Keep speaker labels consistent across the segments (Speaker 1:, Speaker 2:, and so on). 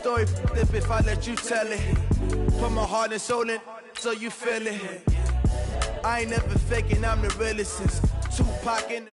Speaker 1: story if I let you tell it. Put my heart and soul in so you feel it. I ain't never faking, I'm the realest since Tupac in.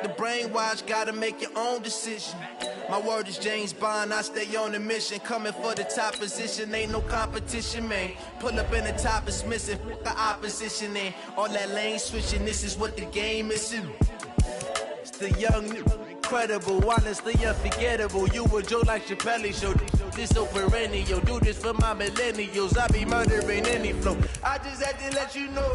Speaker 1: The brainwash, gotta make your own decision. My word is James Bond, I stay on a mission. Coming for the top position, ain't no competition, man. Pull up in the top is missing, the opposition, and all that lane switching, this is what the game is. It's the young, incredible, honestly unforgettable. You a Joe like Chappelle show, this so perennial. Do this for my millennials, I be murdering any flow. I just had to let you know,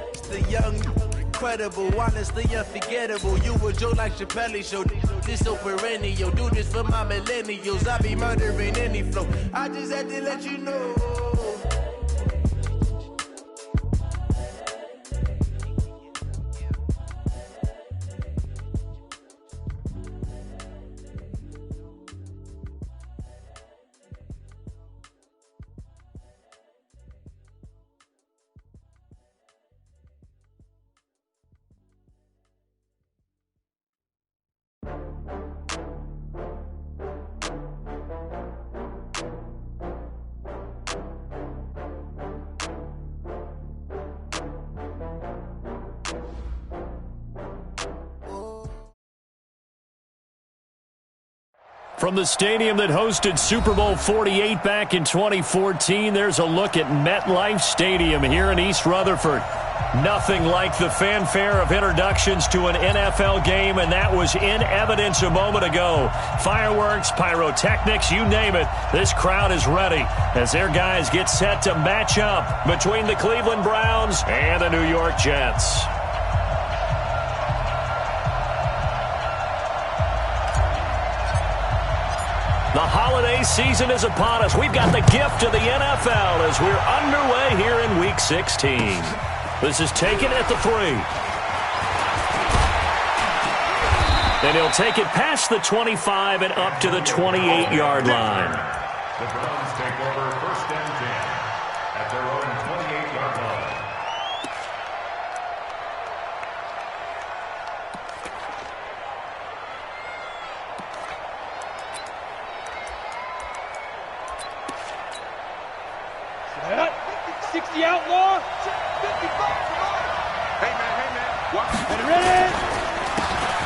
Speaker 1: it's the young, incredible, honestly unforgettable. You a Joe like Chappelle show, this so perennial. Do this for my millennials, I be murdering any flow. I just had to let you know.
Speaker 2: From the stadium that hosted Super Bowl 48 back in 2014, there's a look at MetLife Stadium here in East Rutherford. Nothing like the fanfare of introductions to an NFL game, and that was in evidence a moment ago. Fireworks, pyrotechnics, you name it. This crowd is ready as their guys get set to match up between the Cleveland Browns and the New York Jets. The holiday season is upon us. We've got the gift of the NFL as we're underway here in Week 16. This is taken at the 3. And he'll take it past the 25 and up to the 28-yard line.
Speaker 3: The Browns take over 1st and 10 at their own 28-yard line.
Speaker 4: The outlaw. 55.
Speaker 3: Hey, man. Watch.
Speaker 4: Ready.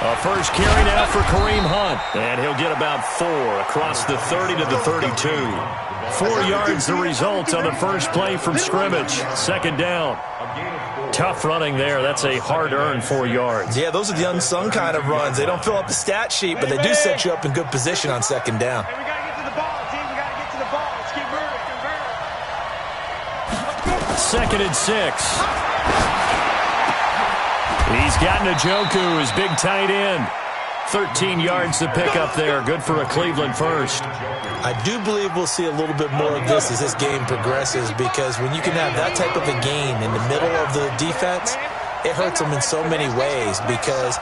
Speaker 2: A first carry now for Kareem Hunt. And he'll get about 4 across the 30 to the 32. 4 yards the result on the first play from scrimmage. 2nd down. Tough running there. That's a hard-earned 4 yards.
Speaker 5: Yeah, those are the unsung kind of runs. They don't fill up the stat sheet, but they do set you up in good position on 2nd down.
Speaker 4: Hey, we got to get to the ball, team. We got to get to the ball. Let's keep moving.
Speaker 2: 2nd and 6. He's got Njoku, his big tight end. 13 yards to pick up there. Good for a Cleveland first.
Speaker 5: I do believe we'll see a little bit more of this as this game progresses, because when you can have that type of a gain in the middle of the defense, it hurts them in so many ways, because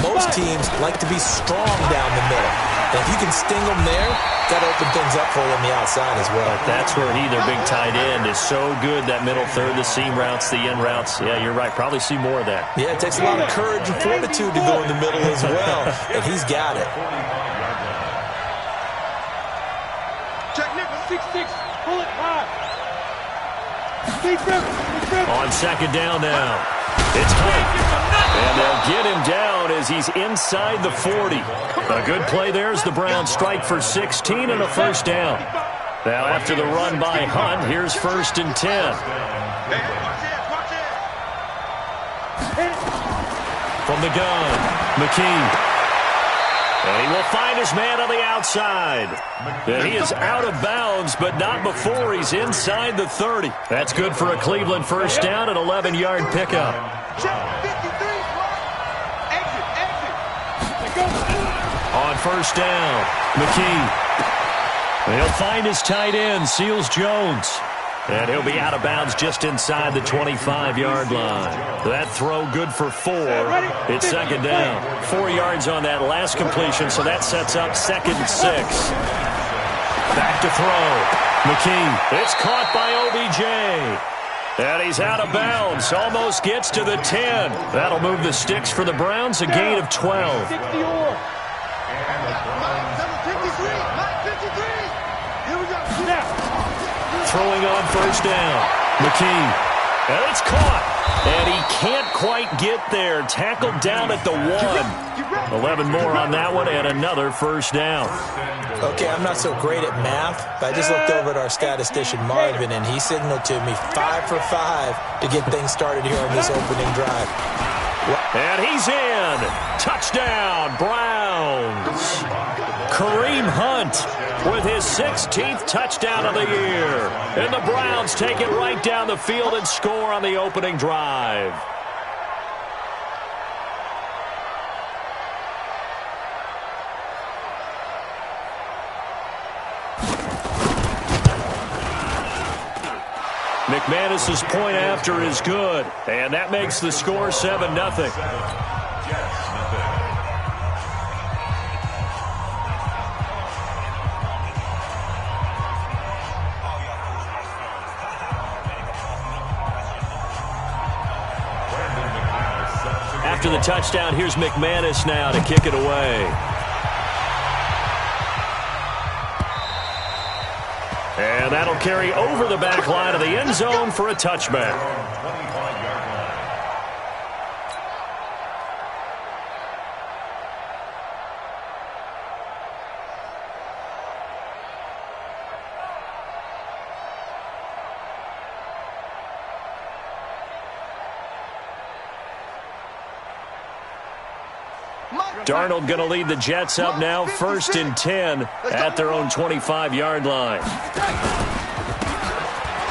Speaker 5: most teams like to be strong down the middle. And if you can sting them there, that'll open things up for you on the outside as well.
Speaker 2: But that's where their big tight end, is so good. That middle third, the seam routes, the in routes. Yeah, you're right. Probably see more of that.
Speaker 5: Yeah, it takes a lot of courage and fortitude to go in the middle as well. And he's got it.
Speaker 4: Check nickel, 6-6. Pull it high.
Speaker 2: On 2nd down now. It's Hunt. And they'll get him down as he's inside the 40. A good play there as the Browns strike for 16 and a first down. Now after the run by Hunt, here's 1st and 10. From the gun, McKee. And he will find his man on the outside. And he is out of bounds, but not before he's inside the 30. That's good for a Cleveland first down, an 11-yard pickup. On 1st down, McKee. He'll find his tight end, Seals Jones. And he'll be out of bounds just inside the 25-yard line. That throw good for 4. It's second down. 4 yards on that last completion, so that sets up 2nd and 6. Back to throw. McKee. It's caught by OBJ. And he's out of bounds. Almost gets to the 10. That'll move the sticks for the Browns, a gain of 12. Throwing on first down. McKee. And it's caught. And he can't quite get there. Tackled down at the 1. 11 more on that one and another first down.
Speaker 5: Okay, I'm not so great at math, but I just looked over at our statistician, Marvin, and he signaled to me 5 for 5 to get things started here on this opening drive.
Speaker 2: And he's in. Touchdown, Browns. Kareem Hunt with his 16th touchdown of the year. And the Browns take it right down the field and score on the opening drive. McManus's point after is good, and that makes the score 7-0. After the touchdown, here's McManus now to kick it away. And that'll carry over the back line of the end zone for a touchback. Darnold going to lead the Jets up now, 1st and 10 at their own 25-yard line.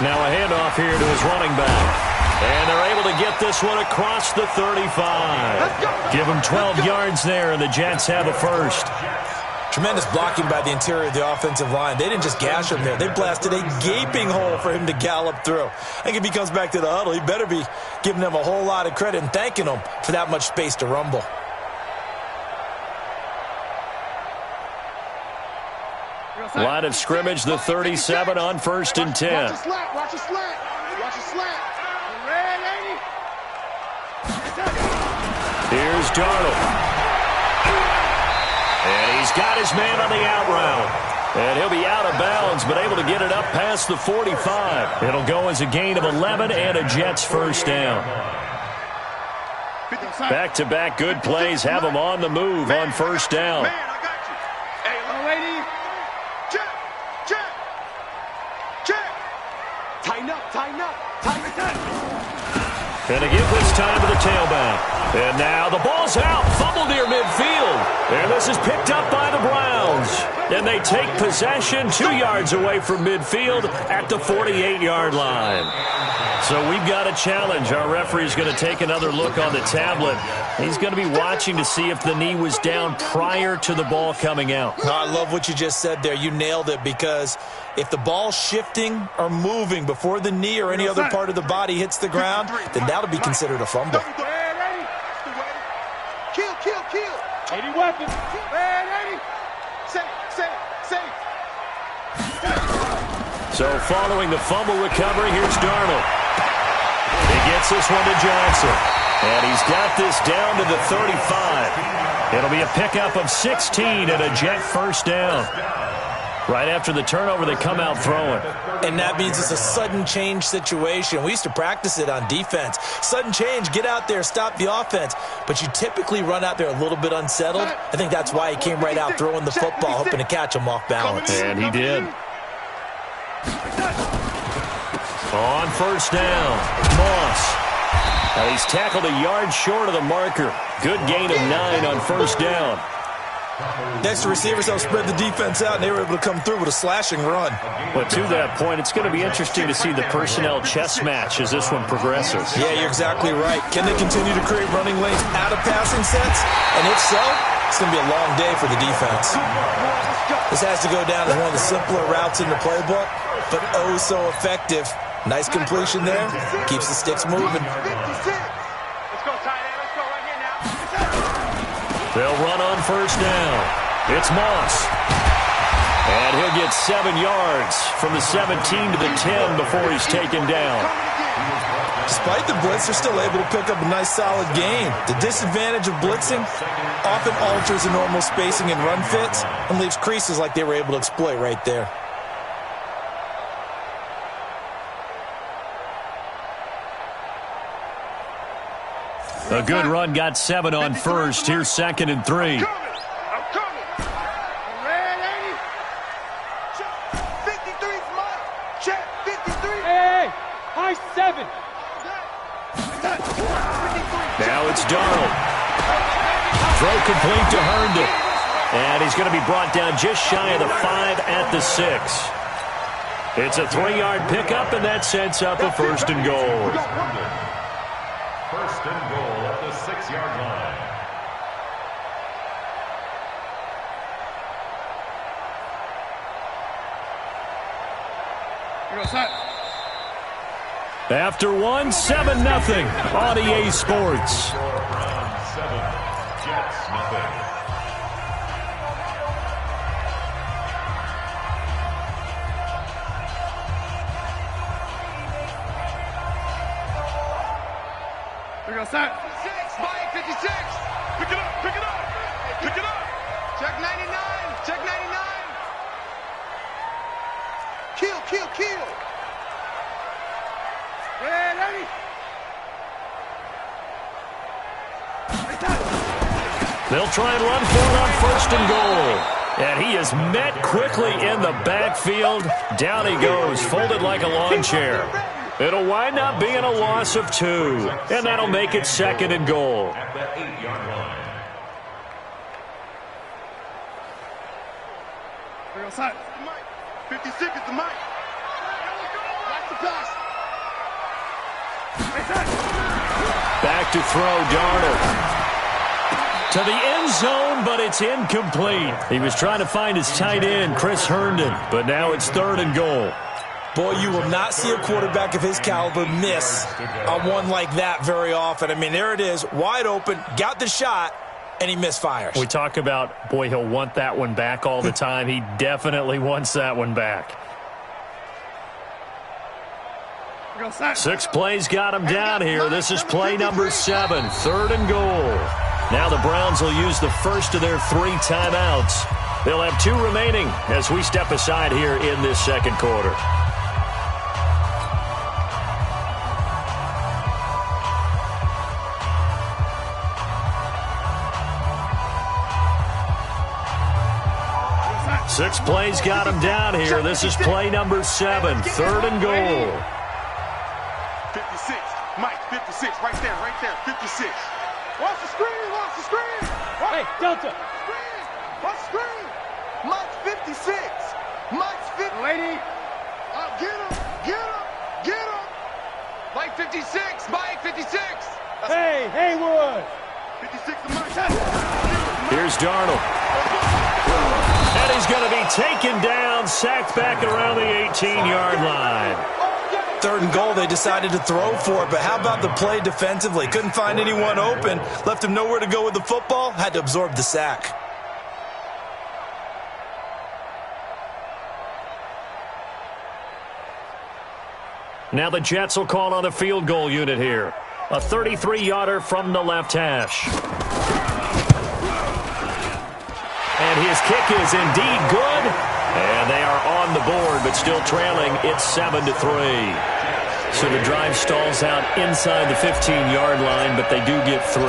Speaker 2: Now a handoff here to his running back. And they're able to get this one across the 35. Give him 12 yards there, and the Jets have a first.
Speaker 5: Tremendous blocking by the interior of the offensive line. They didn't just gash him there. They blasted a gaping hole for him to gallop through. I think if he comes back to the huddle, he better be giving them a whole lot of credit and thanking them for that much space to rumble.
Speaker 2: Line of scrimmage, the 37 on 1st and 10.
Speaker 4: Watch a slant. Watch a slant. Watch a slant. Red, lady.
Speaker 2: Here's Darnold. And he's got his man on the out route. And he'll be out of bounds, but able to get it up past the 45. It'll go as a gain of 11 and a Jets first down. Back-to-back good plays have them on the move on first down.
Speaker 4: Man, I got you. Hey, little lady. Check. Tighten up.
Speaker 2: And to give this time to the tailback. And now the ball's out. Fumble near midfield. And this is picked up by the Browns. And they take possession 2 yards away from midfield at the 48-yard line. So we've got a challenge. Our referee's going to take another look on the tablet. He's going to be watching to see if the knee was down prior to the ball coming out.
Speaker 5: I love what you just said there. You nailed it, because if the ball's shifting or moving before the knee or any other part of the body hits the ground, then that'll be considered a fumble.
Speaker 4: Kill. 80 weapons. Ready. Safe.
Speaker 2: So following the fumble recovery, here's Darnold. He gets this one to Johnson. And he's got this down to the 35. It'll be a pickup of 16 and a Jet first down. Right after the turnover, they come out throwing.
Speaker 5: And that means it's a sudden change situation. We used to practice it on defense. Sudden change, get out there, stop the offense. But you typically run out there a little bit unsettled. I think that's why he came right out throwing the football, hoping to catch him off balance.
Speaker 2: And he did. On first down, Moss. Now he's tackled a yard short of the marker. Good gain of 9 on first down.
Speaker 5: Next to receivers, they'll spread the defense out, and they were able to come through with a slashing run.
Speaker 2: But to that point, it's going to be interesting to see the personnel chess match as this one progresses.
Speaker 5: Yeah, you're exactly right. Can they continue to create running lanes out of passing sets? And if so, It's going to be a long day for the defense. This has to go down as one of the simpler routes in the playbook, but oh so effective. Nice completion there. Keeps the sticks moving.
Speaker 2: They'll run on first down. It's Moss. And he'll get 7 yards from the 17 to the 10 before he's taken down.
Speaker 5: Despite the blitz, they're still able to pick up a nice, solid gain. The disadvantage of blitzing often alters the normal spacing and run fits and leaves creases like they were able to exploit right there.
Speaker 2: A good run got 7 on first. Here's 2nd and 3. Now it's Darnold. Throw complete to Herndon. And he's going to be brought down just shy of the 5 at the 6. It's a 3-yard pickup, and that sets up a 1st and goal.
Speaker 3: 1st and goal at the 6-yard line.
Speaker 2: After 1, 7-0 on EA Sports.
Speaker 3: Round 7, Jets nothing.
Speaker 4: We're going to start. 56, Mike, 56. Pick it up, pick it up, pick it up. Check 99, check 99. Kill, kill, kill. Ready?
Speaker 2: They'll try and run for it on 1st and goal. And he is met quickly in the backfield. Down he goes, folded like a lawn chair. It'll wind up being a loss of 2. And that'll make it 2nd and goal.
Speaker 3: At the 8-yard line.
Speaker 4: We're going to start. 56 is the mic. Watch the pass.
Speaker 2: Back to throw, Darnold. To the end zone, but it's incomplete. He was trying to find his tight end, Chris Herndon, but now it's 3rd and goal.
Speaker 5: Boy, you will not see a quarterback of his caliber miss on one like that very often. I mean, there it is, wide open, got the shot, and he misfires.
Speaker 2: We talk about, boy, he'll want that one back all the time. He definitely wants that one back. 6 plays got him down here. This is play number 7, 3rd and goal. Now the Browns will use the first of their 3 timeouts. They'll have 2 remaining as we step aside here in this 2nd quarter. Six plays got him down here. This is play number 7, 3rd and goal.
Speaker 4: 56, Mike, 56, right there, 56. Watch the screen, watch the screen. Hey, Delta. Screen, watch the screen. Mike's 56, Mike's 50. Lady. Get him, get him, get him. Mike 56, Mike 56. Hey, Haywood. 56 to Mike.
Speaker 2: Here's Darnold. And he's going to be taken down, sacked back around the 18-yard line.
Speaker 5: 3rd and goal, they decided to throw for it, but how about the play defensively? Couldn't find anyone open, left him nowhere to go with the football, had to absorb the sack.
Speaker 2: Now the Jets will call on a field goal unit here. A 33-yarder from the left hash. And his kick is indeed good. And they are on the board, but still trailing. It's 7-3. So the drive stalls out inside the 15-yard line, but they do get 3.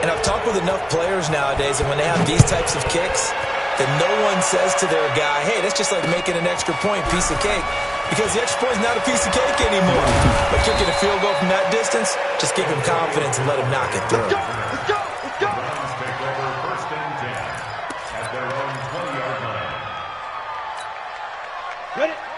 Speaker 5: And I've talked with enough players nowadays, and when they have these types of kicks, that no one says to their guy, hey, that's just like making an extra point, piece of cake. Because the extra point is not a piece of cake anymore. But kicking a field goal from that distance, just give him confidence and let him knock it through.
Speaker 4: Let's go, let's go, let's go.
Speaker 3: Browns take over 1st and 10 at their own 20-yard line.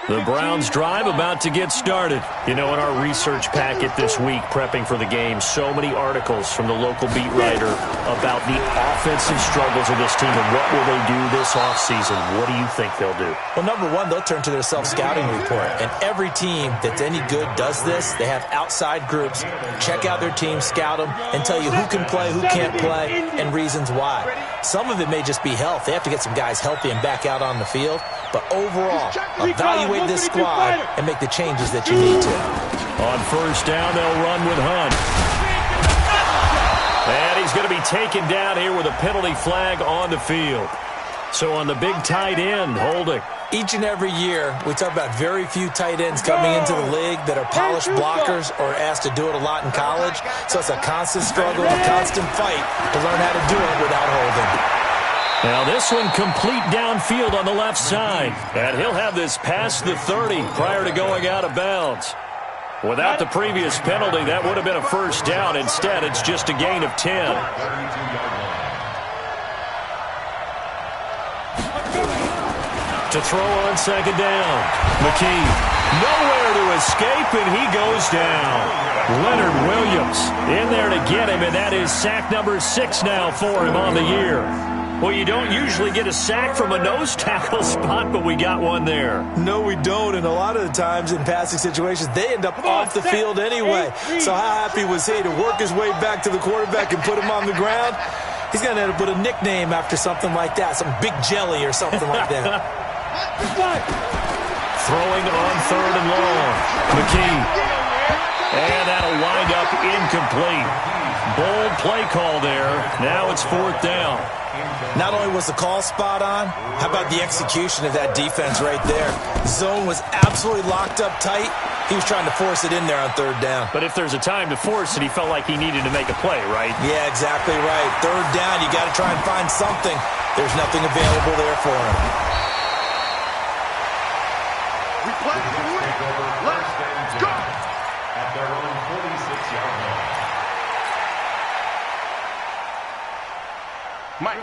Speaker 2: The The Browns drive about to get started. You know, in our research packet this week, prepping for the game, so many articles from the local beat writer about the offensive struggles of this team and what will they do this offseason. What do you think they'll do?
Speaker 5: Well, number one, they'll turn to their self-scouting report. And every team that's any good does this. They have outside groups, check out their team, scout them, and tell you who can play, who can't play, and reasons why. Some of it may just be health. They have to get some guys healthy and back out on the field. But overall, evaluate this squad and make the changes that you need to.
Speaker 2: On first down, they'll run with Hunt. And he's going to be taken down here with a penalty flag on the field. So on the big tight end, holding.
Speaker 5: Each and every year, we talk about very few tight ends coming into the league that are polished blockers or asked to do it a lot in college. So it's a constant struggle, a constant fight to learn how to do it without holding.
Speaker 2: Now this one complete downfield on the left side. And he'll have this past the 30 prior to going out of bounds. Without the previous penalty, that would have been a first down. Instead, it's just a gain of 10. To throw on second down. McKee, nowhere to escape, and he goes down. Leonard Williams in there to get him, and that is sack number 6 now for him on the year. Well, you don't usually get a sack from a nose tackle spot, but we got one there.
Speaker 5: No, we don't, and a lot of the times in passing situations, they end up off the field anyway. So how happy was he to work his way back to the quarterback and put him on the ground? He's going to end up with a nickname after something like that, some Big Jelly or something like that.
Speaker 2: Throwing on third and long. McKee. And that'll wind up incomplete. Bold play call there. Now it's fourth down.
Speaker 5: Not only was the call spot on, how about the execution of that defense right there? Zone was absolutely locked up tight. He was trying to force it in there on third down.
Speaker 2: But if there's a time to force it, he felt like he needed to make a play, right?
Speaker 5: Yeah, exactly right. Third down, you got to try and find something. There's nothing available there for him.
Speaker 4: We play to win. Let's go.
Speaker 3: At their own 46-yard line.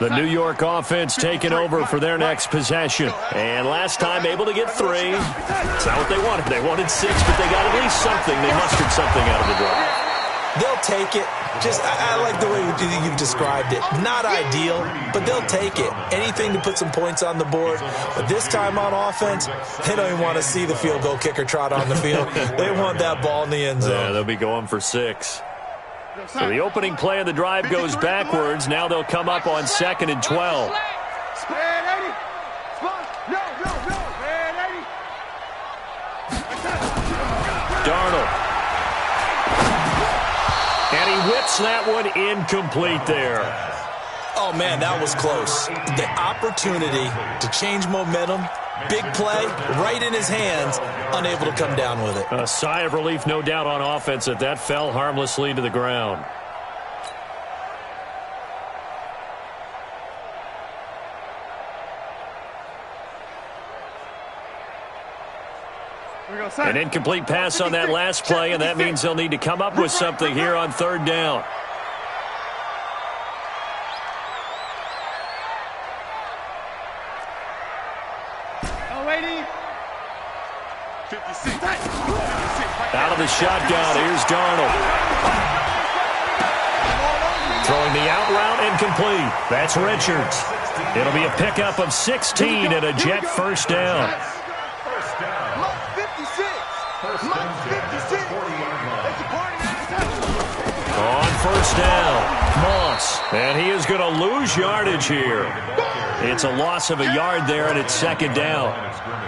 Speaker 2: The New York offense taking over for their next possession. And last time able to get 3. It's not what they wanted. They wanted 6, but they got at least something. They mustered something out of the drive.
Speaker 5: They'll take it. I like the way you've described it. Not ideal, but they'll take it. Anything to put some points on the board. But this time on offense, they don't even want to see the field goal kicker trot on the field. They want that ball in the end zone.
Speaker 2: Yeah, they'll be going for 6. So the opening play of the drive goes backwards. Now they'll come up on 2nd and 12.
Speaker 4: Spread 80. No. Spread 80.
Speaker 2: Darnold. And he whips that one incomplete there.
Speaker 5: Oh, man, that was close. The opportunity to change momentum, big play, right in his hands, unable to come down with it.
Speaker 2: A sigh of relief, no doubt, on offense that fell harmlessly to the ground. An incomplete pass on that last play, and that means they'll need to come up with something here on third down. Out of the shotgun, here's Darnold. Throwing the out route incomplete. That's Richards. It'll be a pickup of 16 and a Jet first down. On first down, Moss. And he is going to lose yardage here. It's a loss of a yard there, and it's second down.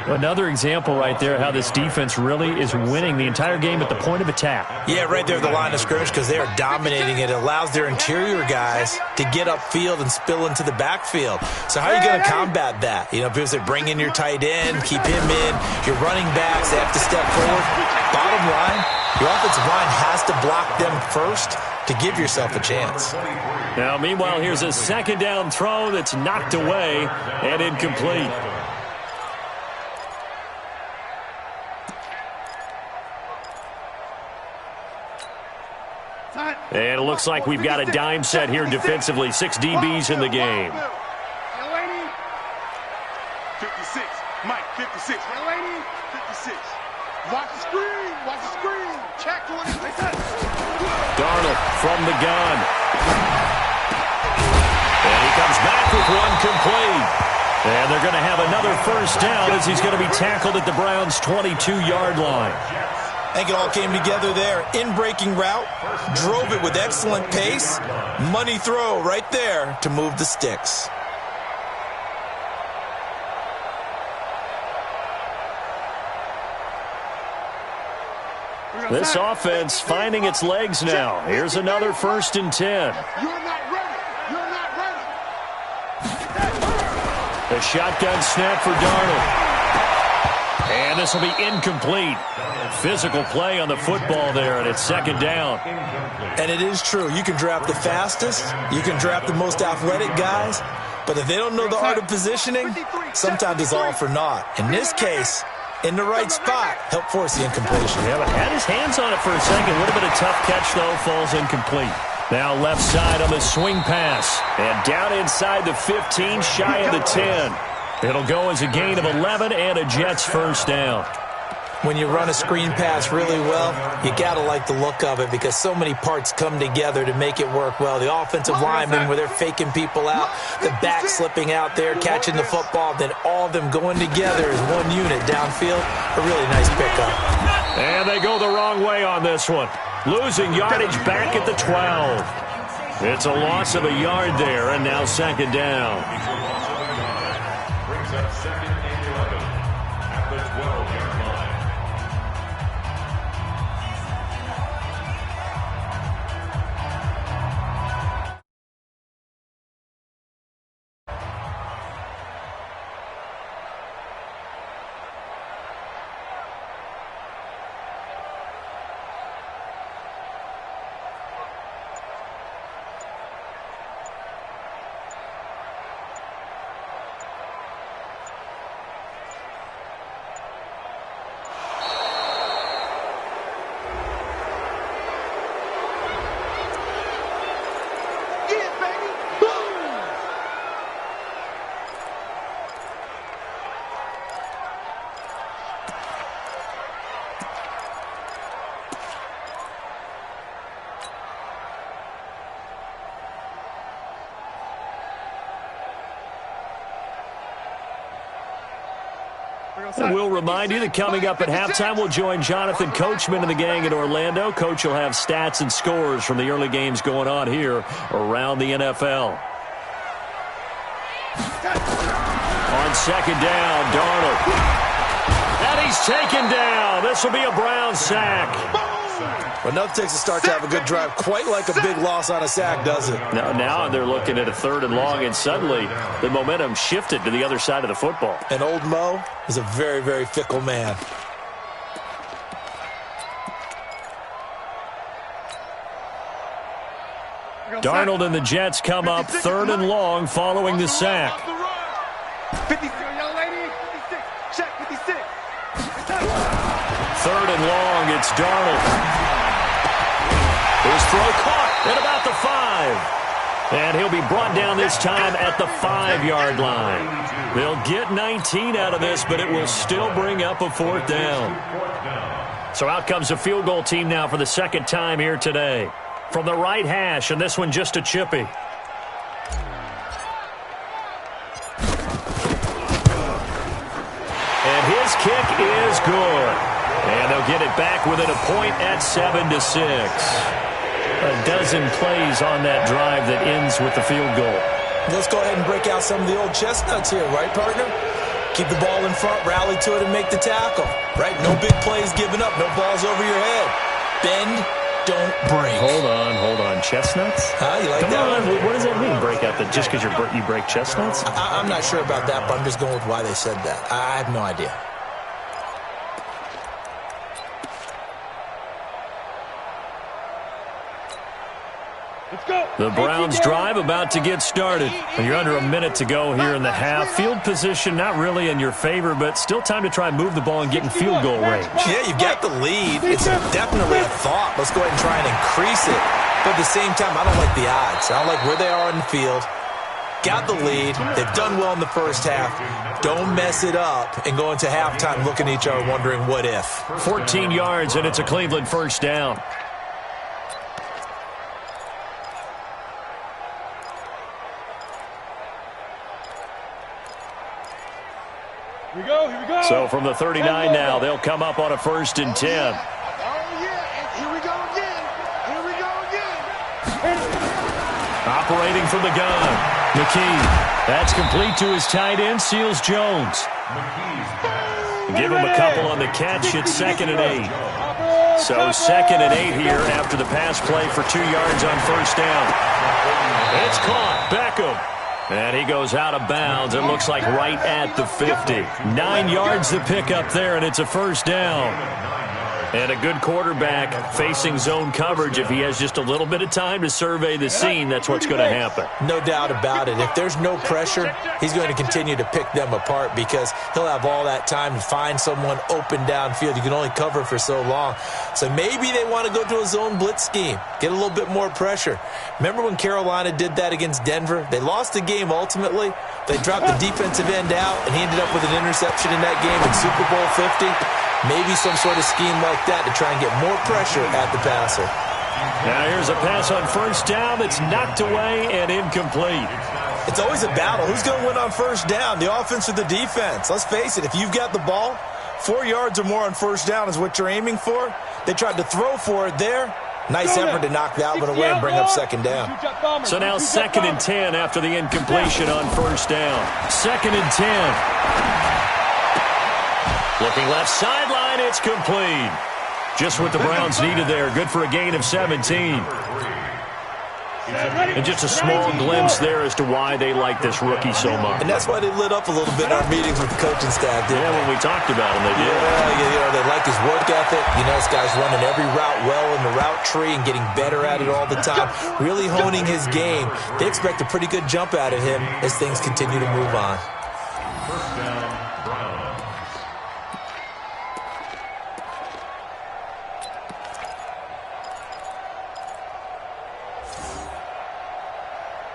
Speaker 2: Another example right there how this defense really is winning the entire game at the point of attack.
Speaker 5: Yeah, right there at the line of scrimmage because they are dominating it. It allows their interior guys to get upfield and spill into the backfield. So how are you going to combat that? You know, because they bring in your tight end, keep him in. Your running backs, they have to step forward. Bottom line, your offensive line has to block them first to give yourself a chance.
Speaker 2: Now, meanwhile, here's a second down throw that's knocked away and incomplete. And it looks like we've got a dime set here defensively. 6 DBs in the game.
Speaker 4: 56. Mike, 56. 56. 56. Watch the screen. Watch the screen. Check 26.
Speaker 2: Darnold from the gun. And he comes back with one complete. And they're going to have another first down as he's going to be tackled at the Browns' 22-yard line.
Speaker 5: I think it all came together there. In-breaking route, drove it with excellent pace. Money throw right there to move the sticks.
Speaker 2: This offense finding its legs now. Here's another 1st and 10.
Speaker 4: You're not ready. You're not ready.
Speaker 2: The shotgun snap for Darnold. And this will be incomplete. Physical play on the football there, and it's 2nd down.
Speaker 5: And it is true. You can draft the fastest. You can draft the most athletic guys. But if they don't know the art of positioning, sometimes it's all for naught. In this case, in the right spot, help force the incompletion.
Speaker 2: Yeah, but had his hands on it for a second. Would have been a tough catch, though. Falls incomplete. Now left side on the swing pass. And down inside the 15, shy of the 10. It'll go as a gain of 11 and a Jets first down.
Speaker 5: When you run a screen pass really well, you got to like the look of it because so many parts come together to make it work well. The offensive linemen where they're faking people out, the back slipping out there, catching the football, then all of them going together as one unit downfield. A really nice pickup.
Speaker 2: And they go the wrong way on this one. Losing yardage back at the 12. It's a loss of a yard there, and now 2nd down.
Speaker 3: Brings up 2nd and 11 at the 12-yard line.
Speaker 2: We'll remind you that coming up at halftime, we'll join Jonathan Coachman and the gang in Orlando. Coach will have stats and scores from the early games going on here around the NFL. On 2nd down, Darnold. And he's taken down. This will be a Brown sack.
Speaker 5: Well, nothing takes a start to have a good drive quite like a big loss on a sack, does it?
Speaker 2: Now they're looking at a 3rd and long, and suddenly the momentum shifted to the other side of the football.
Speaker 5: And old Mo is a very, very fickle man.
Speaker 2: Darnold and the Jets come up 3rd and long following the sack.
Speaker 4: 56, young lady. 56. Check 56.
Speaker 2: 3rd and long, it's Darnold. His throw caught at about the 5. And he'll be brought down this time at the 5-yard line. They'll get 19 out of this, but it will still bring up a 4th down. So out comes a field goal team now for the 2nd time here today. From the right hash, and this one just a chippy. And his kick is good. And they'll get it back within a point at 7-6. A dozen plays on that drive that ends with the field goal.
Speaker 5: Let's go ahead and break out some of the old chestnuts here, right, partner? Keep the ball in front, rally to it, and make the tackle. Right? No big plays given up, no balls over your head. Bend, don't break.
Speaker 2: Hold on. Chestnuts?
Speaker 5: You like
Speaker 2: Come
Speaker 5: that
Speaker 2: on.
Speaker 5: one?
Speaker 2: What does that mean, break out? Just because you break chestnuts?
Speaker 5: I'm not sure about that, but I'm just going with why they said that. I have no idea.
Speaker 2: The Browns drive about to get started. You're under a minute to go here in the half. Field position not really in your favor, but still time to try and move the ball and get in field goal range.
Speaker 5: Yeah, you've got the lead. It's definitely a thought. Let's go ahead and try and increase it. But at the same time, I don't like the odds. I don't like where they are in the field. got the lead. They've done well in the first half. Don't mess it up and go into halftime looking at each other wondering what if.
Speaker 2: 14 yards, and it's a Cleveland first down.
Speaker 6: Here we go, here we go.
Speaker 2: So from the 39 now, they'll come up on a 1st and 10.
Speaker 4: Oh, yeah, and here we go again. Here we go again.
Speaker 2: Operating from the gun, McKee. That's complete to his tight end, Seals Jones. Give him a couple on the catch. It's 2nd and 8. So 2nd and 8 here after the pass play for 2 yards on 1st down. It's caught. Beckham. And he goes out of bounds. It looks like right at the 50. 9 yards to pick up there, and it's a 1st down. And a good quarterback facing zone coverage. If he has just a little bit of time to survey the scene, that's what's going to happen.
Speaker 5: No doubt about it. If there's no pressure, he's going to continue to pick them apart because he'll have all that time to find someone open downfield. You can only cover for so long. So maybe they want to go to a zone blitz scheme, get a little bit more pressure. Remember when Carolina did that against Denver? They lost the game ultimately. They dropped the defensive end out, and he ended up with an interception in that game in Super Bowl 50. Maybe some sort of scheme like that to try and get more pressure at the passer.
Speaker 2: Now here's a pass on 1st down that's knocked away and incomplete.
Speaker 5: It's always a battle. Who's going to win on 1st down, the offense or the defense? Let's face it, if you've got the ball, 4 yards or more on 1st down is what you're aiming for. They tried to throw for it there. Nice effort to knock that one away and bring up 2nd down.
Speaker 2: So now 2nd and 10 after the incompletion on 1st down. 2nd and 10. Looking left sideline, it's complete. Just what the Browns needed there. Good for a gain of 17. And just a small glimpse there as to why they like this rookie so much.
Speaker 5: And that's why they lit up a little bit in our meetings with the coaching staff, didn't
Speaker 2: they?
Speaker 5: Yeah,
Speaker 2: when we talked about him, they did.
Speaker 5: Yeah, they like his work ethic. You know, this guy's running every route well in the route tree and getting better at it all the time. Really honing his game. They expect a pretty good jump out of him as things continue to move on.
Speaker 3: First down, Browns.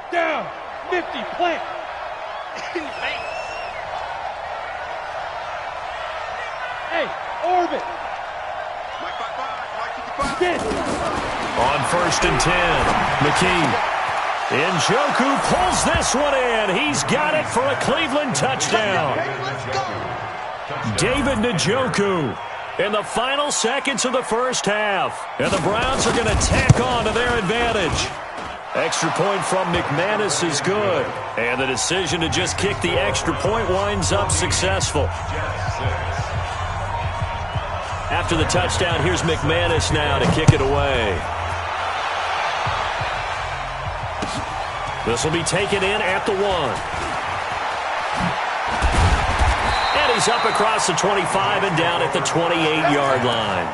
Speaker 6: Down, 50, plant. Hey, orbit.
Speaker 2: On 1st and 10, McKee. Njoku pulls this one in. He's got it for a Cleveland touchdown. David Njoku in the final seconds of the first half. And the Browns are going to tack on to their advantage. Extra point from McManus is good. And the decision to just kick the extra point winds up successful. After the touchdown, here's McManus now to kick it away. This will be taken in at the 1. And he's up across the 25 and down at the 28-yard line.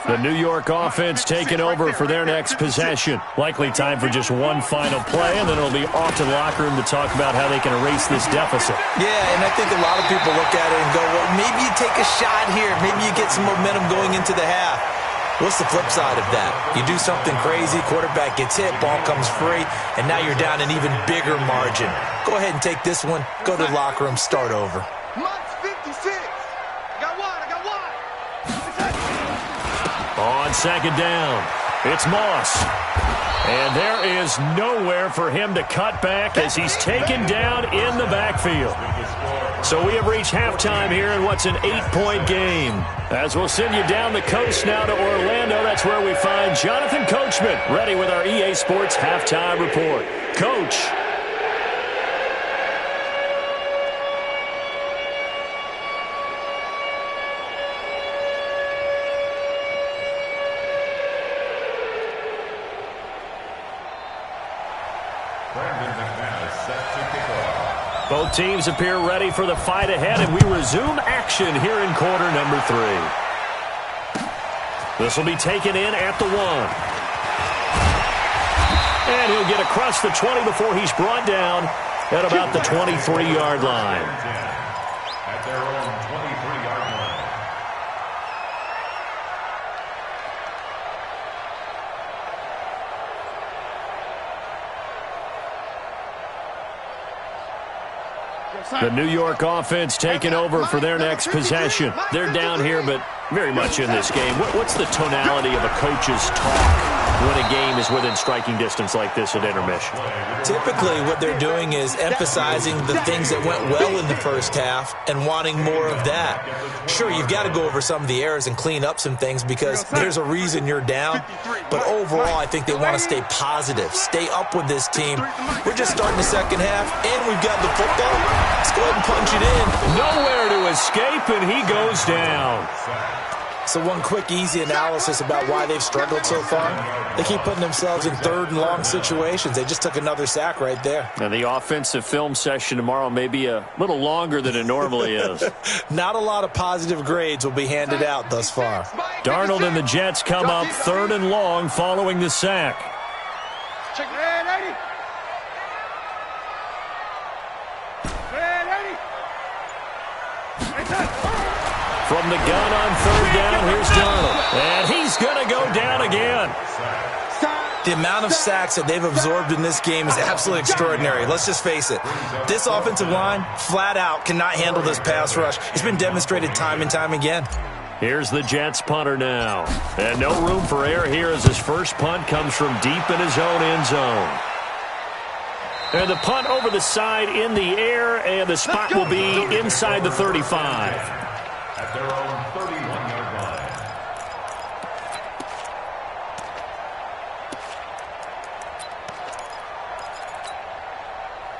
Speaker 2: The New York offense taking over for their next possession. Likely time for just one final play, and then it'll be off to the locker room to talk about how they can erase this deficit.
Speaker 5: Yeah, and I think a lot of people look at it and go, well, maybe you take a shot here. Maybe you get some momentum going into the half. What's the flip side of that? You do something crazy, quarterback gets hit, ball comes free, and now you're down an even bigger margin. Go ahead and take this one, go to the locker room, start over.
Speaker 2: On 2nd down, it's Moss. And there is nowhere for him to cut back as he's taken down in the backfield. So we have reached halftime here in what's an 8-point game. As we'll send you down the coast now to Orlando, that's where we find Jonathan Coachman ready with our EA Sports Halftime Report. Coach. Both teams appear ready for the fight ahead, and we resume action here in quarter number 3. This will be taken in at the 1. And he'll get across the 20 before he's brought down at about the 23-yard line.
Speaker 3: At their own
Speaker 2: The New York offense taking over for their next possession. They're down here, but very much in this game. What's the tonality of a coach's talk when a game is within striking distance like this at intermission?
Speaker 5: Typically, what they're doing is emphasizing the things that went well in the first half and wanting more of that. Sure, you've got to go over some of the errors and clean up some things because there's a reason you're down. But overall, I think they want to stay positive, stay up with this team. We're just starting the second half, and we've got the football. Let's go ahead and punch it in.
Speaker 2: Nowhere to escape, and he goes down.
Speaker 5: So one quick, easy analysis about why they've struggled so far. They keep putting themselves in third and long situations. They just took another sack right there.
Speaker 2: And the offensive film session tomorrow may be a little longer than it normally is.
Speaker 5: Not a lot of positive grades will be handed out thus far.
Speaker 2: Darnold and the Jets come up third and long following the sack.
Speaker 4: Check it out, 80.
Speaker 2: From the gun on third down, here's Darnold. And he's going to go down again.
Speaker 5: The amount of sacks that they've absorbed in this game is absolutely extraordinary. Let's just face it. This offensive line, flat out, cannot handle this pass rush. It's been demonstrated time and time again.
Speaker 2: Here's the Jets punter now. And no room for error here as his first punt comes from deep in his own end zone. And the punt over the side in the air, and the spot will be inside the 35.
Speaker 3: At their own 31-yard line.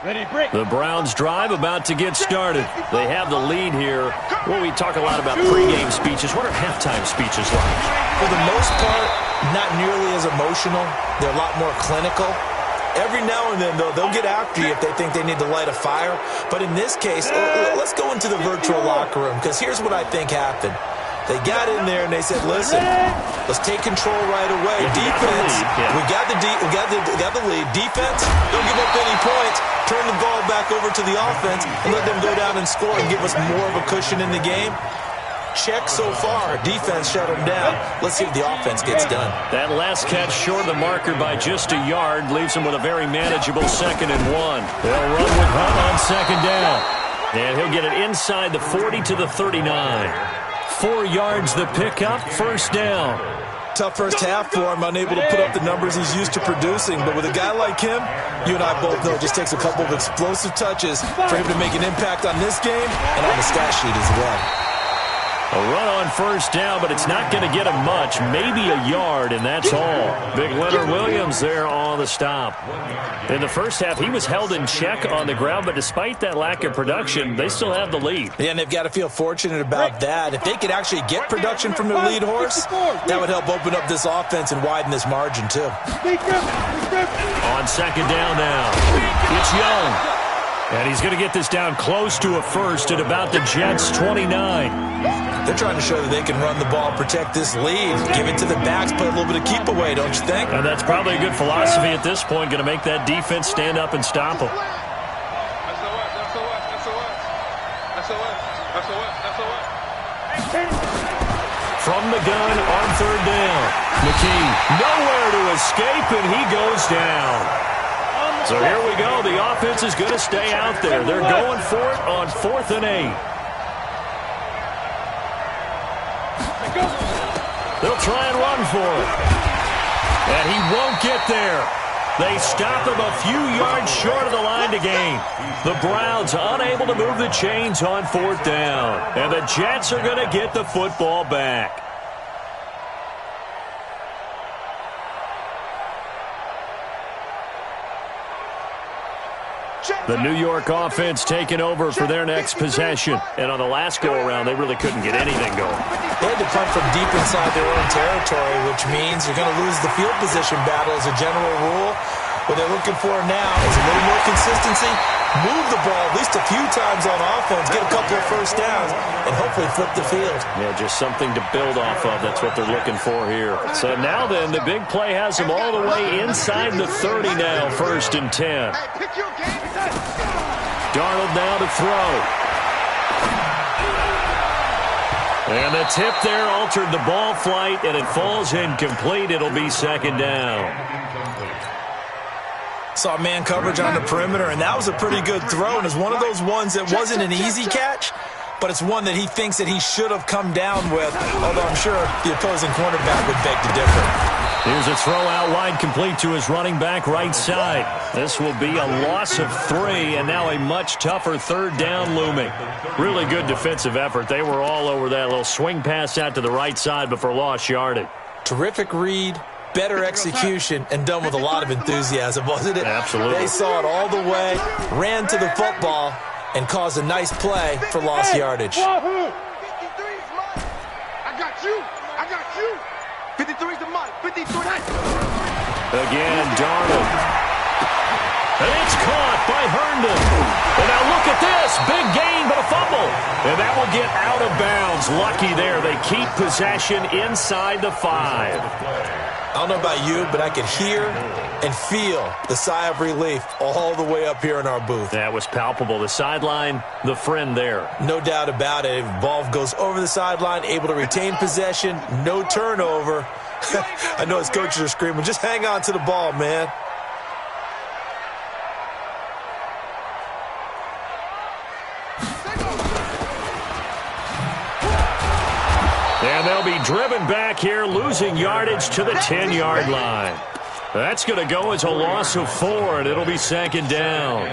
Speaker 6: Ready, break.
Speaker 2: The Browns drive about to get started. They have the lead here. Well, we talk a lot about pregame speeches. What are halftime speeches like?
Speaker 5: For the most part, not nearly as emotional. They're a lot more clinical. Every now and then, though, they'll get after you if they think they need to light a fire. But in this case, let's go into the virtual locker room, because here's what I think happened. They got in there and they said, listen, let's take control right away. Defense, we got the lead. Defense, don't give up any points. Turn the ball back over to the offense and let them go down and score and give us more of a cushion in the game. Check so far. Defense shut them down. Let's see if the offense gets done.
Speaker 2: That last catch short of the marker by just a yard leaves him with a very manageable 2nd and 1. They'll run with Hunt on 2nd down. And he'll get it inside the 40 to the 39. 4 yards the pickup, 1st down.
Speaker 5: Tough first half for him, unable to put up the numbers he's used to producing. But with a guy like him, you and I both know it just takes a couple of explosive touches for him to make an impact on this game and on the stat sheet as well.
Speaker 2: A run on 1st down, but it's not going to get him much. Maybe a yard, and that's all. Big Leonard Williams there on the stop. In the first half, he was held in check on the ground, but despite that lack of production, they still have the lead.
Speaker 5: Yeah, and they've got to feel fortunate about that. If they could actually get production from their lead horse, that would help open up this offense and widen this margin, too.
Speaker 2: On 2nd down now, it's Young. And he's going to get this down close to a first at about the Jets' 29.
Speaker 5: They're trying to show that they can run the ball, protect this lead, give it to the backs, play a little bit of keep away, don't you think?
Speaker 2: And that's probably a good philosophy at this point, going to make that defense stand up and stop them. From the gun on 3rd down, McKee nowhere to escape, and he goes down. So here we go. The offense is going to stay out there. They're going for it on 4th and 8. They'll try and run for it. And he won't get there. They stop him a few yards short of the line to gain. The Browns unable to move the chains on 4th down. And the Jets are going to get the football back. The New York offense taking over for their next possession. And on the last go-around, they really couldn't get anything going.
Speaker 5: They had to punt from deep inside their own territory, which means you're going to lose the field position battle as a general rule. What they're looking for now is a little more consistency, move the ball at least a few times on offense, get a couple of 1st downs, and hopefully flip the field.
Speaker 2: Yeah, just something to build off of. That's what they're looking for here. So now then, the big play has them all the way inside the 30 now, 1st and 10. Darnold now to throw. And the tip there altered the ball flight, and it falls incomplete. It'll be 2nd down.
Speaker 5: Saw man coverage on the perimeter, and that was a pretty good throw. And it's one of those ones that wasn't an easy catch, but it's one that he thinks that he should have come down with, although I'm sure the opposing cornerback would beg to differ.
Speaker 2: Here's a throw out wide, complete to his running back right side. This will be a loss of 3, and now a much tougher third down looming. Really good defensive effort. They were all over that little swing pass out to the right side before lost yardage.
Speaker 5: Terrific read, better execution, and done with a lot of enthusiasm, wasn't it?
Speaker 2: Absolutely.
Speaker 5: They saw it all the way, ran to the football, and caused a nice play for lost yardage.
Speaker 4: 53's mine. I got you. I got you. 53's the Mike. 53.
Speaker 2: Again, Darnold. And it's caught by Herndon. And now look at this. Big gain, but a fumble. And that will get out of bounds. Lucky there. They keep possession inside the 5.
Speaker 5: I don't know about you, but I could hear and feel the sigh of relief all the way up here in our booth.
Speaker 2: That was palpable. The sideline, the friend there.
Speaker 5: No doubt about it. Ball goes over the sideline, able to retain possession, no turnover. I know his coaches are screaming, just hang on to the ball, man.
Speaker 2: And they'll be driven back here, losing yardage to the 10-yard line. That's going to go as a loss of 4, and it'll be 2nd down.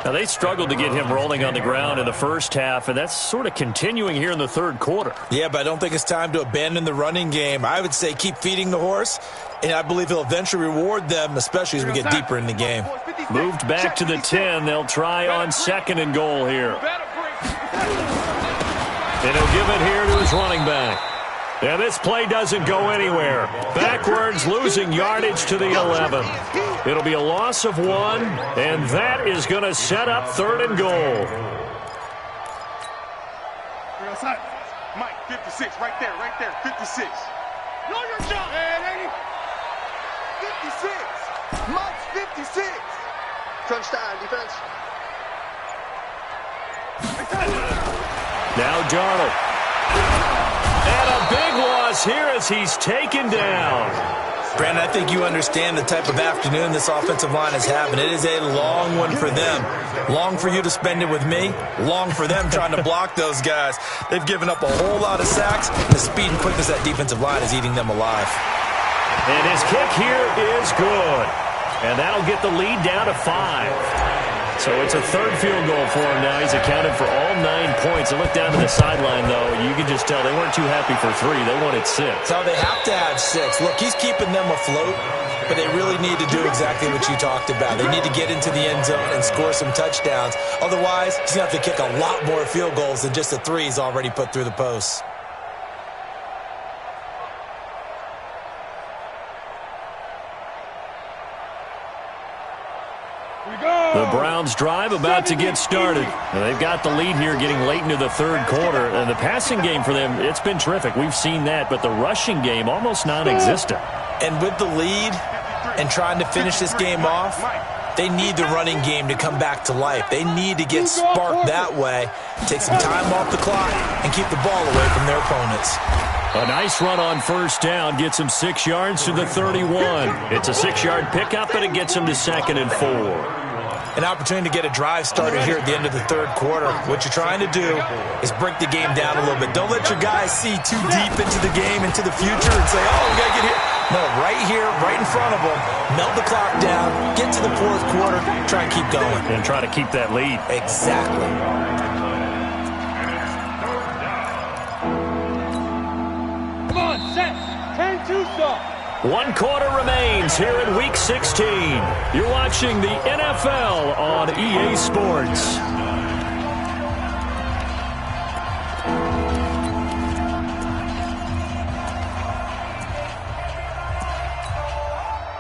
Speaker 2: Now, they struggled to get him rolling on the ground in the first half, and that's sort of continuing here in the third quarter.
Speaker 5: Yeah, but I don't think it's time to abandon the running game. I would say keep feeding the horse, and I believe he'll eventually reward them, especially as we get deeper in the game.
Speaker 2: Moved back to the 10. They'll try on 2nd and goal here. And he'll give it here to his running back. And this play doesn't go anywhere. Backwards, losing yardage to the 11. It'll be a loss of 1, and that is going to set up 3rd and goal.
Speaker 4: Mike, 56, right there, 56. Know your job, man, 56. Mike's 56. Crunch time, defense.
Speaker 2: Now Darnold. And a big loss here as he's taken down.
Speaker 5: Brandon, I think you understand the type of afternoon this offensive line is having. It is a long one for them. Long for you to spend it with me. Long for them trying to block those guys. They've given up a whole lot of sacks, and the speed and quickness of that defensive line is eating them alive.
Speaker 2: And his kick here is good. And that'll get the lead down to 5. So it's a 3rd field goal for him now. He's accounted for all 9 points. And look down to the sideline, though. You can just tell they weren't too happy for 3. They wanted 6.
Speaker 5: So they have to have 6. Look, he's keeping them afloat, but they really need to do exactly what you talked about. They need to get into the end zone and score some touchdowns. Otherwise, he's going to have to kick a lot more field goals than just the 3 he's already put through the posts.
Speaker 2: The Browns drive about to get started. And they've got the lead here getting late into the third quarter. And the passing game for them, it's been terrific. We've seen that. But the rushing game, almost non-existent.
Speaker 5: And with the lead and trying to finish this game off, they need the running game to come back to life. They need to get sparked that way, take some time off the clock, and keep the ball away from their opponents.
Speaker 2: A nice run on first down gets him 6 yards to the 31. It's a 6-yard pickup, and it gets him to 2nd and 4.
Speaker 5: An opportunity to get a drive started here at the end of the third quarter. What you're trying to do is break the game down a little bit. Don't let your guys see too deep into the game, into the future, and say, oh, we got to get here. No, right here, right in front of them, melt the clock down, get to the fourth quarter, try and keep going.
Speaker 2: And try to keep that lead.
Speaker 5: Exactly.
Speaker 6: Come on, set. 10-2 stop.
Speaker 2: 1 quarter remains here in Week 16. You're watching the NFL on EA Sports.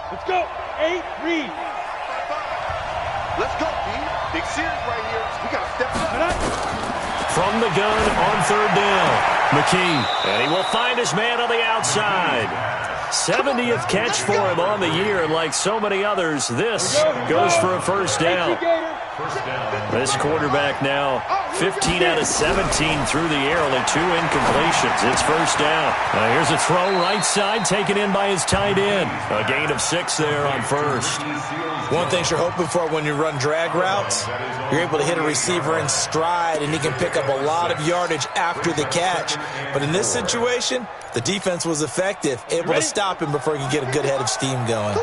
Speaker 6: Let's go. 8, read.
Speaker 4: Let's go, B. Big series right here. We got to step up.
Speaker 2: From the gun on third down, McKee. And he will find his man on the outside. 70th catch for him on the year, and like so many others, this goes for a first down. This quarterback now 15 out of 17 through the air, only 2 incompletions. It's first down. Here's a throw right side, taken in by his tight end. A gain of 6 there on first.
Speaker 5: One thing you're hoping for when you run drag routes, you're able to hit a receiver in stride, and he can pick up a lot of yardage after the catch. But in this situation, the defense was effective, able to stop him before he could get a good head of steam going.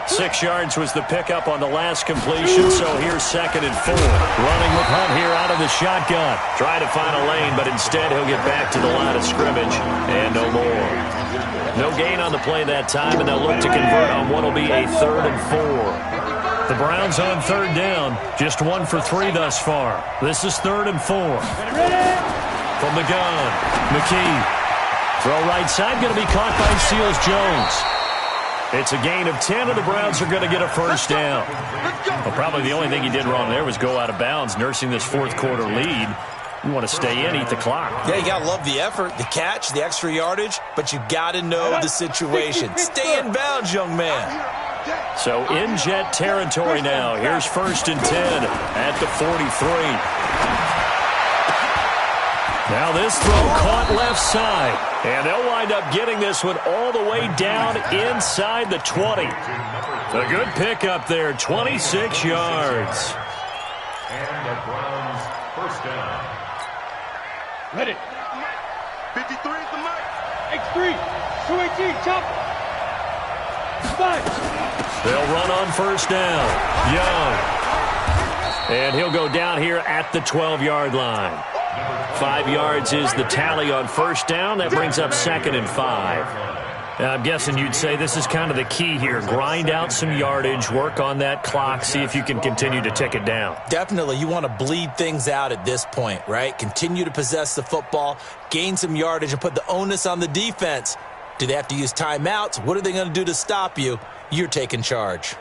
Speaker 2: 6 yards was the pickup on the last completion, so here's 2nd and 4. Running with Hunt here out of the shotgun. Trying to find a lane, but instead he'll get back to the line of scrimmage, and no more. No gain on the play that time, and they'll look to convert on what will be a 3rd and 4. The Browns on 3rd down, just 1 for 3 thus far. This is 3rd and 4. From the gun, McKee. Throw right side, going to be caught by Seals-Jones. It's a gain of 10, and the Browns are going to get a first down. Well, probably the only thing he did wrong there was go out of bounds, nursing this 4th quarter lead. You want to stay in, eat the clock.
Speaker 5: Yeah, you got to love the effort, the catch, the extra yardage, but you got to know the situation. Stay in bounds, young man.
Speaker 2: So in Jet territory now. Here's 1st and 10 at the 43. Now this throw caught left side. And they'll wind up getting this one all the way down inside the 20. A good pickup there, 26 yards.
Speaker 3: And the Browns first down.
Speaker 6: Ready.
Speaker 4: 53 is the mark.
Speaker 6: X3. 218. Chop. 5.
Speaker 2: They'll run on first down. Young. And he'll go down here at the 12-yard line. 5 yards is the tally on first down. That brings up 2nd and 5. I'm guessing you'd say this is kind of the key here. Grind out some yardage, work on that clock, see if you can continue to tick it down.
Speaker 5: Definitely. You want to bleed things out at this point, right? Continue to possess the football, gain some yardage, and put the onus on the defense. Do they have to use timeouts? What are they going to do to stop you? You're taking charge.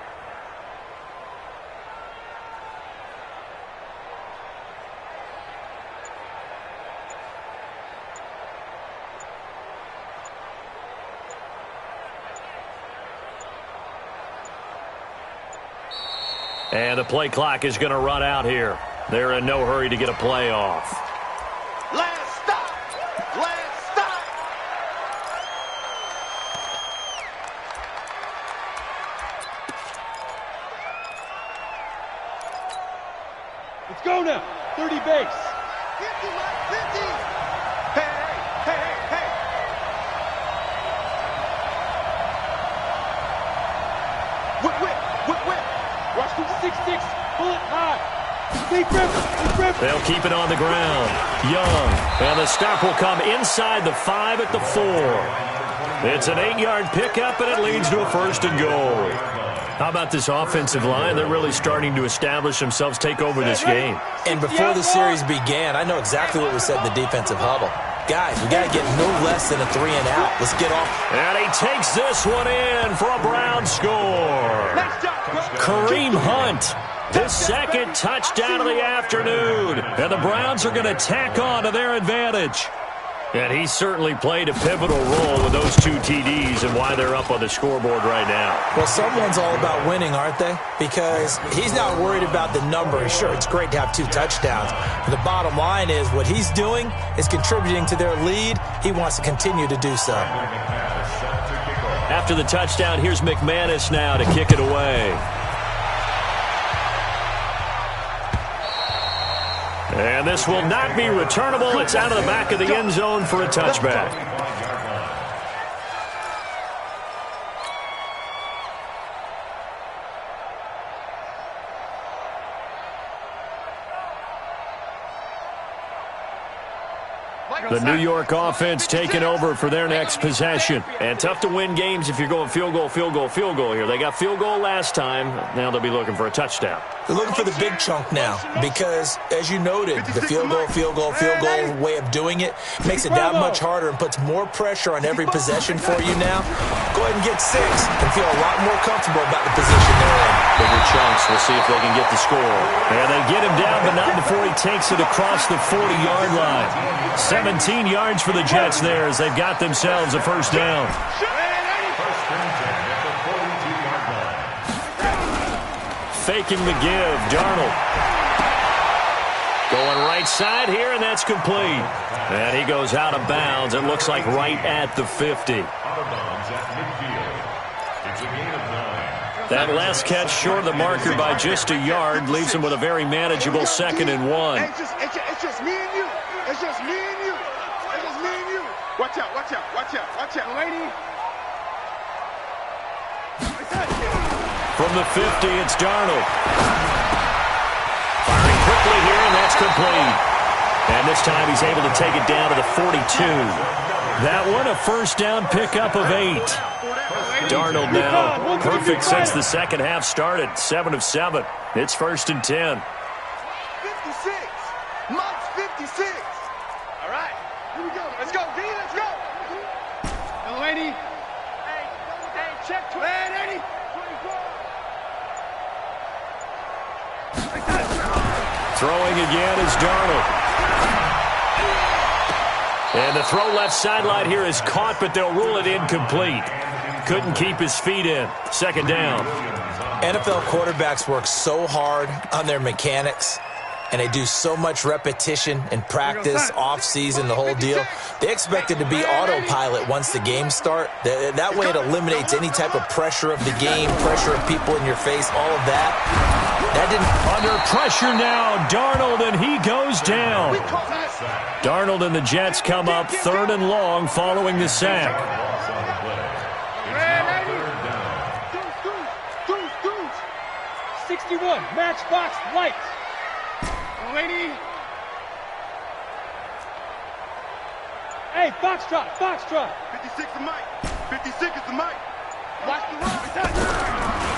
Speaker 2: And the play clock is going to run out here. They're in no hurry to get a play off.
Speaker 4: Last stop. Last stop.
Speaker 6: Let's go now. 30 base.
Speaker 4: 50, Mike, 50. Hey, hey, hey, hey. Whip.
Speaker 6: Rush to 6-6. Pull it high. Deep rip.
Speaker 2: They'll keep it on the ground. Young. And the stop will come inside the 5 at the 4. It's an 8-yard pickup, and it leads to a 1st and goal. How about this offensive line? They're really starting to establish themselves, take over this game.
Speaker 5: And before the series began, I know exactly what was said in the defensive huddle. Guys, we got to get no less than a 3 and out. Let's get off.
Speaker 2: And he takes this one in for a Brown score. Kareem Hunt, his 2nd touchdown of the afternoon. And the Browns are going to tack on to their advantage. And he certainly played a pivotal role with those 2 TDs and why they're up on the scoreboard right now.
Speaker 5: Well, someone's all about winning, aren't they? Because he's not worried about the number. Sure, it's great to have 2 touchdowns. But the bottom line is what he's doing is contributing to their lead. He wants to continue to do so.
Speaker 2: After the touchdown, here's McManus now to kick it away. And this will not be returnable. It's out of the back of the end zone for a touchback. The New York offense taking over for their next possession. And tough to win games if you're going field goal here. They got field goal last time. Now they'll be looking for a touchdown.
Speaker 5: They're looking for the big chunk now because, as you noted, the field goal way of doing it makes it that much harder and puts more pressure on every possession for you now. Go ahead and get 6 and feel a lot more comfortable about the position they're in.
Speaker 2: Bigger chunks. We'll see if they can get the score. And they get him down, but not before he takes it across the 40-yard line. 17 yards for the Jets there as they've got themselves a first down. Faking the give. Darnold right side here, and that's complete. And he goes out of bounds. It looks like right at the 50.
Speaker 3: Out of bounds at midfield. It's a gain of 9.
Speaker 2: That last catch short of the marker by just a yard leaves him with a very manageable 2nd and 1.
Speaker 4: It's just me and you. It's just me and you. It's just me and you. Watch out, watch out, watch out, watch out, lady.
Speaker 2: From the 50, it's Darnold. Firing quickly here, and that's complete. And this time he's able to take it down to the 42. That one, a first down pickup of 8. Darnold now perfect since the second half started. 7 of 7. It's 1st and 10.
Speaker 4: 56. Mike's 56. All right, here we go. Let's go, D. Let's go. Hello, lady. Hey, check. Man, Eddie.
Speaker 2: Throwing again is Darnold. And the throw left sideline here is caught, but they'll rule it incomplete. Couldn't keep his feet in. 2nd down.
Speaker 5: NFL quarterbacks work so hard on their mechanics, and they do so much repetition and practice, off-season, the whole deal. They expect it to be autopilot once the games start. That way it eliminates any type of pressure of the game, pressure of people in your face, all of that. That didn't...
Speaker 2: Under pressure now, Darnold, and he goes down. Darnold and the Jets come up 3rd and long following the sack.
Speaker 6: 61, matchbox lights.
Speaker 4: Lady.
Speaker 6: Hey, foxtrot, foxtrot.
Speaker 4: 56 is Mike. 56 is the Mike. Watch the run.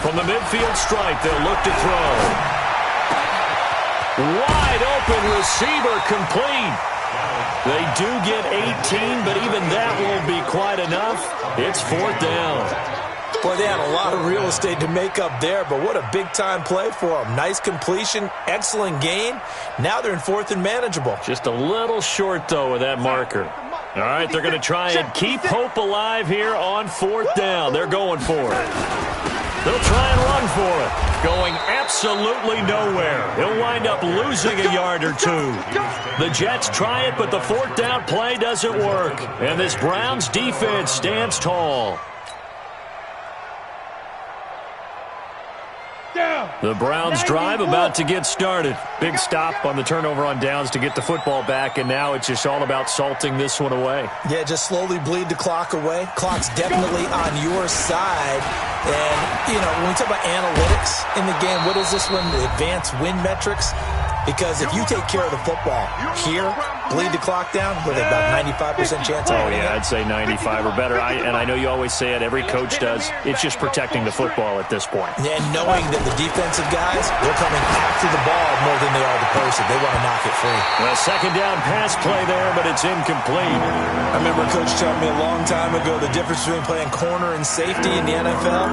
Speaker 2: From the midfield stripe, they'll look to throw. Wide open receiver complete. They do get 18, but even that won't be quite enough. It's 4th down.
Speaker 5: Boy, they had a lot of real estate to make up there, but what a big-time play for them. Nice completion, excellent gain. Now they're in 4th and manageable.
Speaker 2: Just a little short, though, with that marker. All right, they're going to try and keep hope alive here on 4th down. They're going for it. They'll try and run for it. Going absolutely nowhere. He'll wind up losing a yard or 2. The Jets try it, but the 4th down play doesn't work. And this Browns defense stands tall. The Browns drive about to get started. Big stop on the turnover on downs to get the football back, and now it's just all about salting this one away.
Speaker 5: Yeah, just slowly bleed the clock away. Clock's definitely on your side. And, you know, when we talk about analytics in the game, what is this one? The advanced win metrics? Because if you take care of the football here, bleed the clock down, with about 95% chance of winning.
Speaker 2: Oh, yeah, I'd say 95 or better. And I know you always say it, every coach does. It's just protecting the football at this point.
Speaker 5: And knowing that the defensive guys, they're coming after the ball more than they are the person. They want to knock it free.
Speaker 2: Well, 2nd down pass play there, but it's incomplete.
Speaker 5: I remember Coach telling me a long time ago the difference between playing corner and safety in the NFL.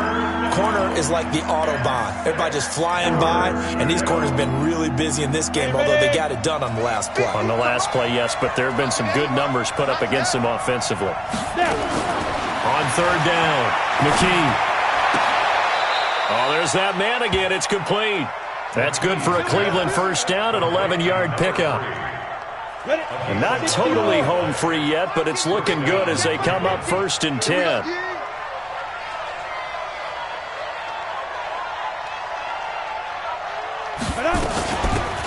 Speaker 5: Corner is like the Autobahn. Everybody just flying by, and these corners have been really busy in this game, although they got it done on the last play.
Speaker 2: On the last play, yes, but there have been some good numbers put up against them offensively. On 3rd down, McKee. Oh, there's that man again. It's complete. That's good for a Cleveland 1st down, an 11-yard pickup. And not totally home free yet, but it's looking good as they come up 1st and 10.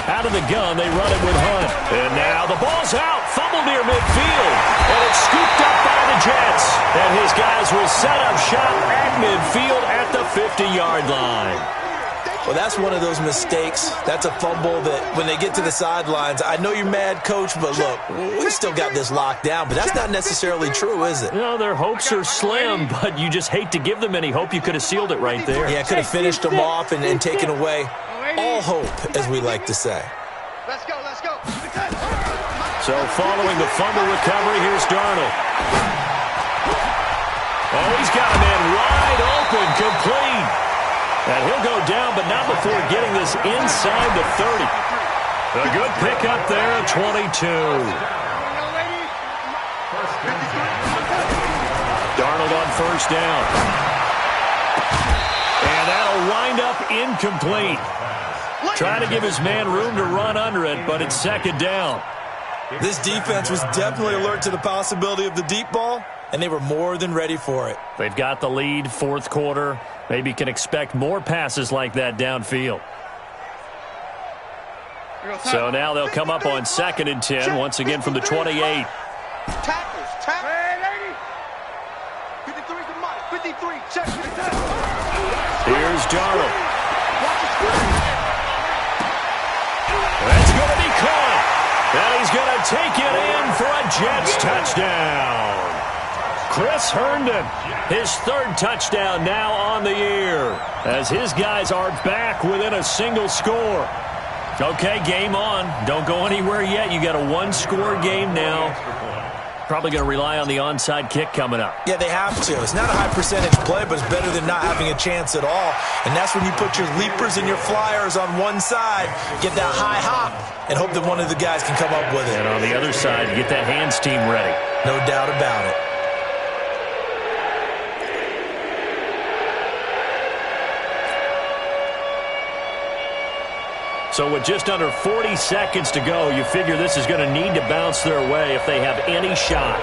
Speaker 2: Out of the gun, they run it with Hunt. And now the ball's out. Fumble near midfield. And it's scooped up by the Jets. And his guys will set up shop at midfield at the 50-yard line.
Speaker 5: Well, that's one of those mistakes. That's a fumble that when they get to the sidelines, I know you're mad, Coach, but look, we still got this locked down. But that's not necessarily true, is it?
Speaker 2: No, their hopes are slim, but you just hate to give them any hope. You could have sealed it right there.
Speaker 5: Yeah, could have finished them off and taken away all hope, as we like to say.
Speaker 4: Let's go, let's go.
Speaker 2: So following the fumble recovery, here's Darnold. Oh, he's got a man wide open, complete. And he'll go down, but not before getting this inside the 30. A good pickup there, 22. Darnold on 1st down. And that'll wind up incomplete. Trying to give his man room to run under it, but it's second down.
Speaker 5: This defense was definitely alert to the possibility of the deep ball, and they were more than ready for it.
Speaker 2: They've got the lead, fourth quarter. Maybe can expect more passes like that downfield. So now they'll come up on 2nd and 10, once again from the 28.
Speaker 4: Tackles, tackles. 53 to Mike. 53, check.
Speaker 2: Here's Darnold. That's going to be caught. And he's going to take it in for a Jets touchdown. Chris Herndon, his 3rd touchdown now on the year, as his guys are back within a single score. Okay, game on. Don't go anywhere yet. You got a 1-score game now. Probably going to rely on the onside kick coming up.
Speaker 5: Yeah, they have to. It's not a high-percentage play, but it's better than not having a chance at all. And that's when you put your leapers and your flyers on one side, get that high hop, and hope that one of the guys can come up with it.
Speaker 2: And on the other side, get that hands team ready.
Speaker 5: No doubt about it.
Speaker 2: So with just under 40 seconds to go, you figure this is going to need to bounce their way if they have any shot.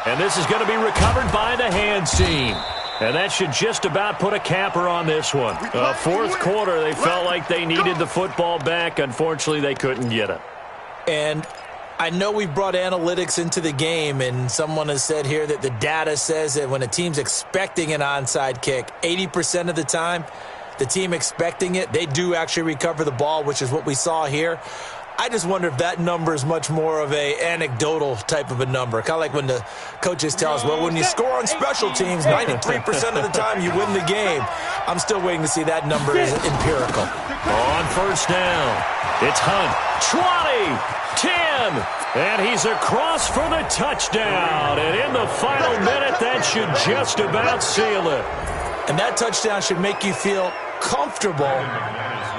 Speaker 2: And this is going to be recovered by the hands team. And that should just about put a capper on this one. Fourth quarter, they felt like they needed the football back. Unfortunately, they couldn't get it.
Speaker 5: And I know we've brought analytics into the game, and someone has said here that the data says that when a team's expecting an onside kick, 80% of the time, the team expecting it, they do actually recover the ball, which is what we saw here. I just wonder if that number is much more of a anecdotal type of a number. Kind of like when the coaches tell us, well, when you score on special teams, 93% of the time you win the game. I'm still waiting to see that number is empirical.
Speaker 2: On first down, it's Hunt. 20. 10, and he's across for the touchdown. And in the final minute, that should just about seal it.
Speaker 5: And that touchdown should make you feel comfortable.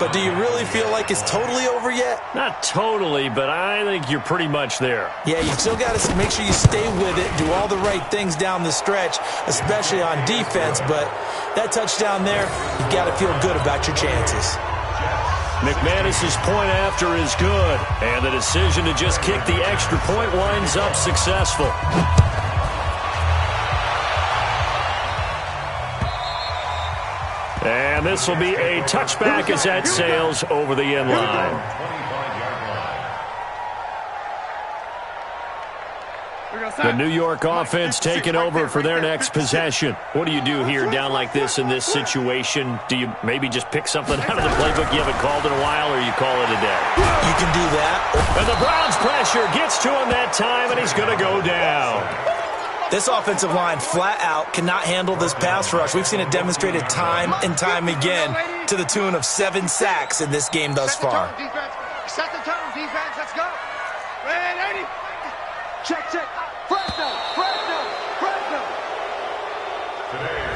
Speaker 5: But do you really feel like it's totally over yet?
Speaker 2: Not totally, but I think you're pretty much there.
Speaker 5: Yeah, you still got to make sure you stay with it, do all the right things down the stretch, especially on defense. But that touchdown there, you got to feel good about your chances.
Speaker 2: McManus's point after is good, and the decision to just kick the extra point winds up successful. And this will be a touchback as that sails over the end line. The New York offense taking over for their next possession. What do you do here down like this in this situation? Do you maybe just pick something out of the playbook you haven't called in a while, or you call it a day?
Speaker 5: You can do that.
Speaker 2: And the Browns pressure gets to him that time, and he's going to go down.
Speaker 5: This offensive line flat out cannot handle this pass rush. We've seen it demonstrated time and time again to the tune of 7 sacks in this game thus far.
Speaker 4: Second turn, defense, let's go. Ready? Check. Fresno.
Speaker 3: Today